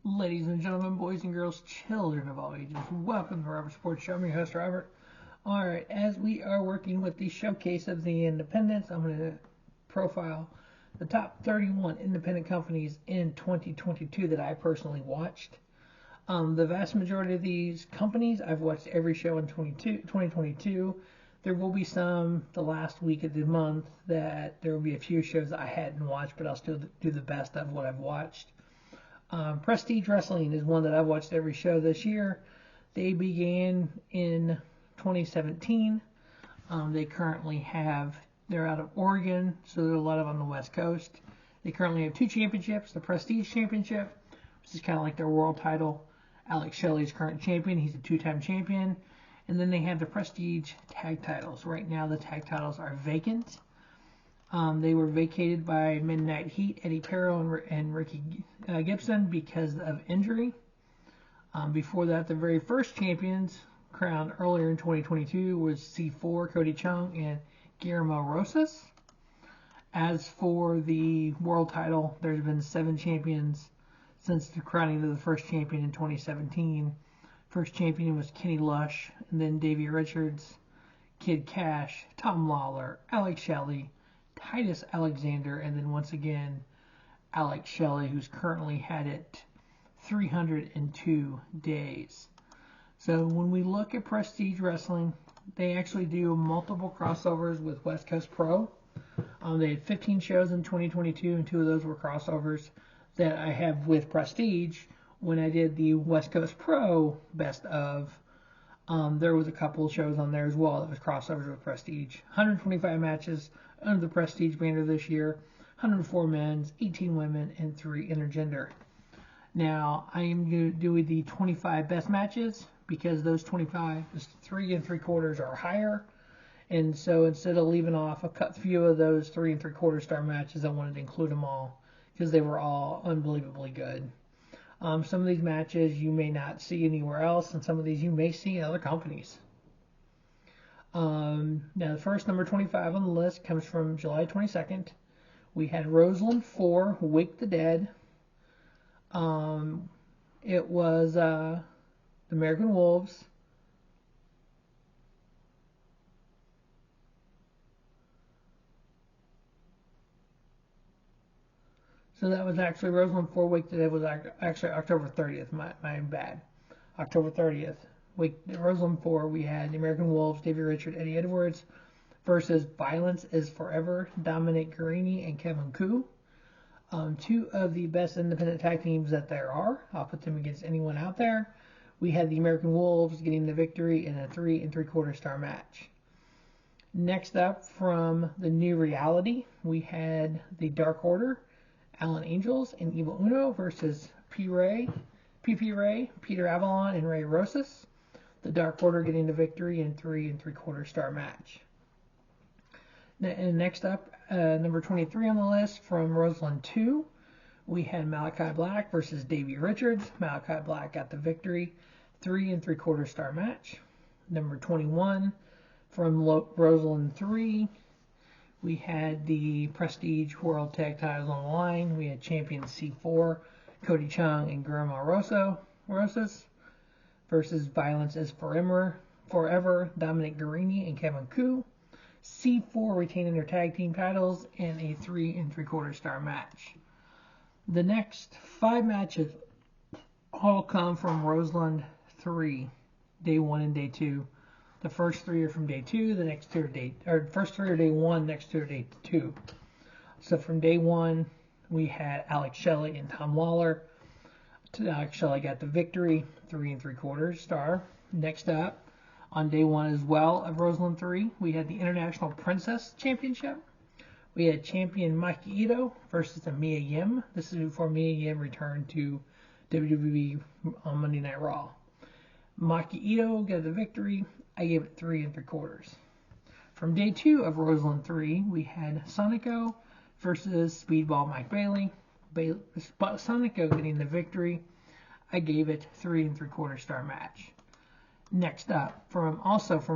Ladies and gentlemen, boys and girls, children of all ages, welcome to Robert Sports Show. I'm your host, Robert. Alright, as we are working with the showcase of the independents, I'm going to profile the top 31 independent companies in 2022 that I personally watched. The vast majority of these companies, I've watched every show in 2022. There will be some the last week of the month that there will be a few shows I hadn't watched, but I'll still do the best of what I've watched. Prestige Wrestling is one that I've watched every show this year. They began in 2017. They're out of Oregon, so there's a lot of on the West Coast. They currently have two championships, the Prestige Championship, which is kind of like their world title. Alex Shelley's current champion. He's a two-time champion. And then they have the Prestige Tag Titles. Right now the tag titles are vacant. They were vacated by Midnight Heat, Eddie Perro, and Ricky Gibson because of injury. Before that, the very first champions crowned earlier in 2022 was C4, Cody Chung, and Guillermo Rosas. As for the world title, there's been 7 champions since the crowning of the first champion in 2017. First champion was Kenny Lush, and then Davey Richards, Kid Cash, Tom Lawler, Alex Shelley, Titus Alexander, and then once again Alex Shelley, who's currently had it 302 days. So when we look at Prestige Wrestling, they actually do multiple crossovers with West Coast Pro. They had 15 shows in 2022, and 2 of those were crossovers that I have with Prestige. When I did the West Coast Pro best of, there was a couple of shows on there as well that was crossovers with Prestige. 125 matches under the Prestige banner this year, 104 men's, 18 women, and 3 intergender. Now, I am doing the 25 best matches because those 25, 3 3/4 are higher. And so instead of leaving off a few of those 3 3/4 star matches, I wanted to include them all because they were all unbelievably good. Some of these matches you may not see anywhere else, and some of these you may see in other companies. Now, the first number 25 on the list comes from July 22nd. We had Roseland 4, Wake the Dead. It was the American Wolves. So that was actually Roseland 4, Wake the Dead was actually October 30th. My bad. October 30th. Roseland 4, we had the American Wolves, Davey Richard, Eddie Edwards versus Violence is Forever, Dominic Guarini, and Kevin Koo. 2 of the best independent tag teams that there are. I'll put them against anyone out there. We had the American Wolves getting the victory in a 3 3/4 star match. Next up, from the New Reality, we had the Dark Order, Alan Angels, and Evil Uno versus PP Ray, Peter Avalon, and Ray Rosas. The Dark Order getting the victory in 3 3/4 star match. And next up, number 23 on the list from Roseland 2, we had Malachi Black versus Davey Richards. Malachi Black got the victory, 3 3/4 star match. Number 21 from Roseland 3, we had the Prestige World Tag Titles on the line. We had champion C4, Cody Chung, and Guillermo Rosas versus Violence is Forever, Dominic Guarini, and Kevin Koo. C4 retaining their tag team titles in a 3 3/4 star match. The next 5 matches all come from Roseland 3, day 1 and day 2. The first 3 are from day 2, the next 2 are first 3 are day 1, next 2 are day 2. So from day 1, we had Alex Shelley and Tom Lawler. Alex Shelley got the victory, 3 3/4 star. Next up, on day 1 as well of Roseland 3, we had the International Princess Championship. We had champion Maki Ito versus Mia Yim. This is before Mia Yim returned to WWE on Monday Night Raw. Maki Ito got the victory. I gave it 3 3/4. From day 2 of Roseland 3, we had Sonico versus Speedball Mike Bailey. Sonico getting the victory. I gave it 3 3/4 star match. Next up, from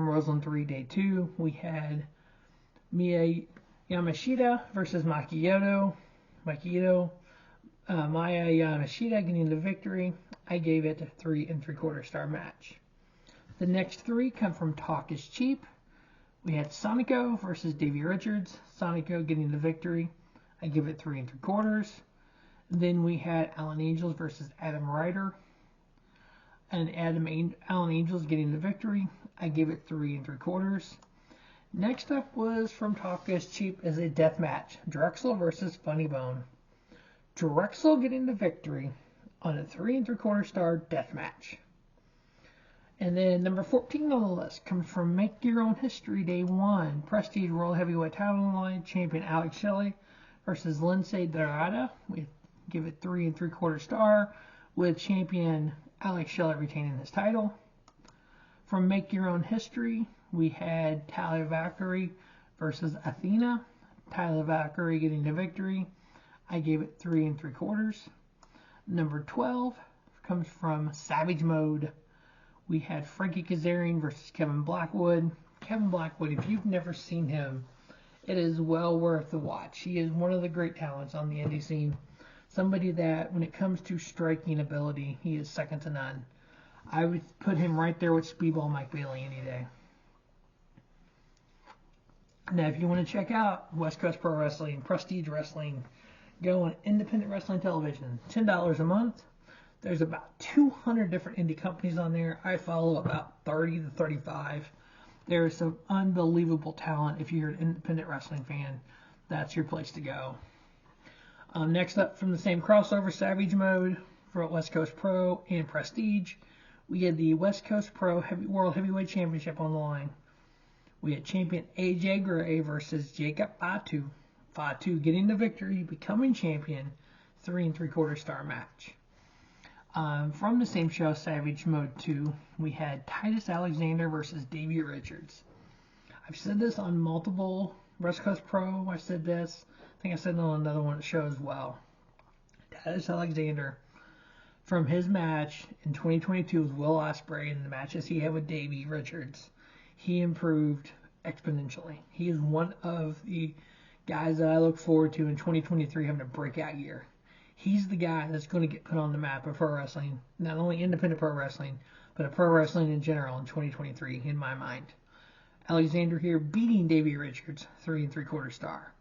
Roseland 3, day 2, we had Mia Yamashita versus Maki Ito. Maya Yamashita getting the victory. I gave it a 3 3/4 star match. The next three come from Talk is Cheap. We had Sonico versus Davey Richards. Sonico getting the victory. I give it 3 3/4. Then we had Alan Angels versus Adam Ryder. And Alan Angels getting the victory. I gave it 3 3/4. Next up was from Talk is Cheap as a death match. Drexel versus Funny Bone. Drexel getting the victory on a 3 3/4 star death match. And then number 14 on the list comes from Make Your Own History Day 1. Prestige World Heavyweight Title on the line. Champion Alex Shelley versus Lindsay Dorada. We give it 3 3/4 star with champion Alex Shelley retaining his title. From Make Your Own History, we had Talia Valkyrie versus Athena. Talia Valkyrie getting the victory. I gave it 3 3/4. Number 12 comes from Savage Mode. We had Frankie Kazarian versus Kevin Blackwood. Kevin Blackwood, if you've never seen him, it is well worth the watch. He is one of the great talents on the indie scene. Somebody that, when it comes to striking ability, he is second to none. I would put him right there with Speedball Mike Bailey any day. Now, if you want to check out West Coast Pro Wrestling, Prestige Wrestling, go on independent wrestling television. $10 a month. There's about 200 different indie companies on there. I follow about 30 to 35. There's some unbelievable talent. If you're an independent wrestling fan, that's your place to go. Next up, from the same crossover, Savage Mode for West Coast Pro and Prestige, we had the West Coast Pro World Heavyweight Championship on the line. We had champion AJ Gray versus Jacob Fatu. Fatu getting the victory, becoming champion, 3 3/4 star match. From the same show, Savage Mode 2, we had Titus Alexander versus Davey Richards. I've said this on multiple West Coast Pro. I said this. I think I said it on another one of the show as well. Titus Alexander, from his match in 2022 with Will Ospreay and the matches he had with Davey Richards, he improved exponentially. He is one of the guys that I look forward to in 2023 having a breakout year. He's the guy that's going to get put on the map of pro wrestling, not only independent pro wrestling, but a pro wrestling in general in 2023, in my mind. Alexander here beating Davey Richards, 3 3/4 star.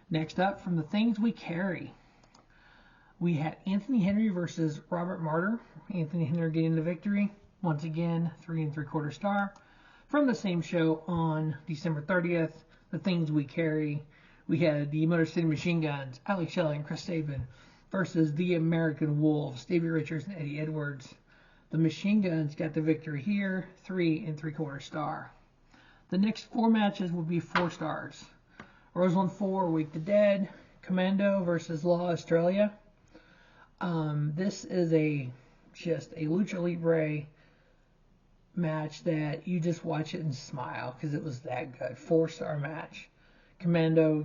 Next up, from the Things We Carry, we had Anthony Henry versus Robert Martyr. Anthony Henry getting the victory. Once again, 3 3/4 star. From the same show on December 30th, The Things We Carry, we had the Motor City Machine Guns, Alex Shelley and Chris Sabin, versus the American Wolves, Davey Richards and Eddie Edwards. The Machine Guns got the victory here, 3 3/4 star. The next 4 matches will be 4 stars. Roseland 4, Wake the Dead, Commando versus Law Australia. This is just a Lucha Libre match that you just watch it and smile because it was that good. 4-star match. Commander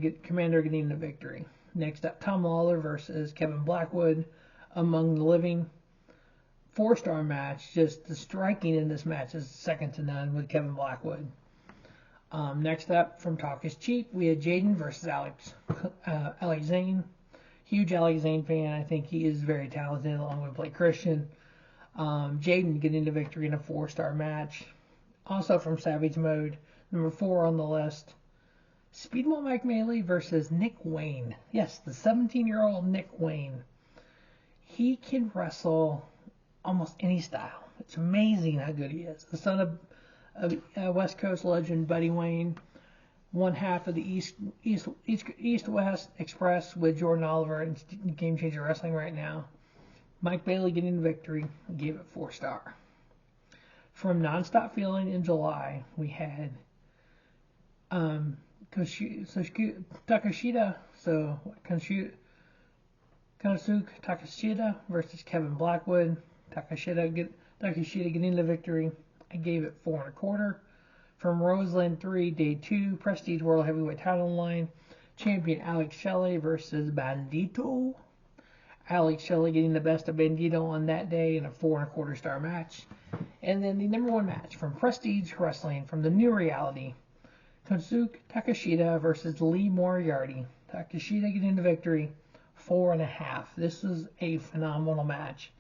getting the victory. Next up, Tom Lawler versus Kevin Blackwood, Among the Living. 4-star match. Just the striking in this match is second to none with Kevin Blackwood. Next up, from Talk is Cheap, we had Jaden versus Alex Zane. Huge Alex Zane fan. I think he is very talented along with Blake Christian. Jaden getting the victory in a 4-star match. Also from Savage Mode, number 4 on the list, Speedball Mike Bailey versus Nick Wayne. Yes, the 17-year-old Nick Wayne. He can wrestle almost any style. It's amazing how good he is. The son of West Coast legend Buddy Wayne, one half of the East-West Express with Jordan Oliver and Game Changer Wrestling right now. Mike Bailey getting the victory, gave it 4-star. From Nonstop Feeling in July, we had Konosuke Takeshita versus Kevin Blackwood. Takeshita getting the victory. I gave it 4 1/4. From Roseland 3, Day 2, Prestige World Heavyweight Title line, champion Alex Shelley versus Bandito. Alex Shelley getting the best of Bandito on that day in a 4 1/4 star match. And then the number 1 match from Prestige Wrestling from the new reality, Konosuke Takeshita versus Lee Moriarty. Takeshita getting the victory, 4.5. This is a phenomenal match.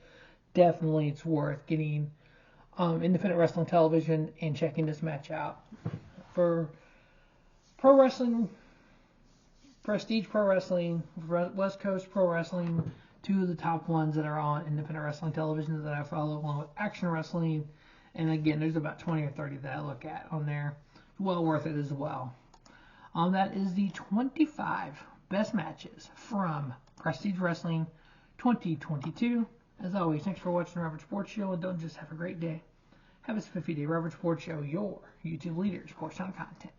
Definitely, it's worth getting independent wrestling television and checking this match out. For pro wrestling, Prestige Pro Wrestling, West Coast Pro Wrestling, two of the top ones that are on independent wrestling television that I follow, along with Action Wrestling. And again, there's about 20 or 30 that I look at on there. Well worth it as well. That is the 25 best matches from Prestige Wrestling 2022. As always, thanks for watching the Robert Sports Show, and don't just have a great day. Have a spiffy day. Robert Sports Show, your YouTube leader, sports channel content.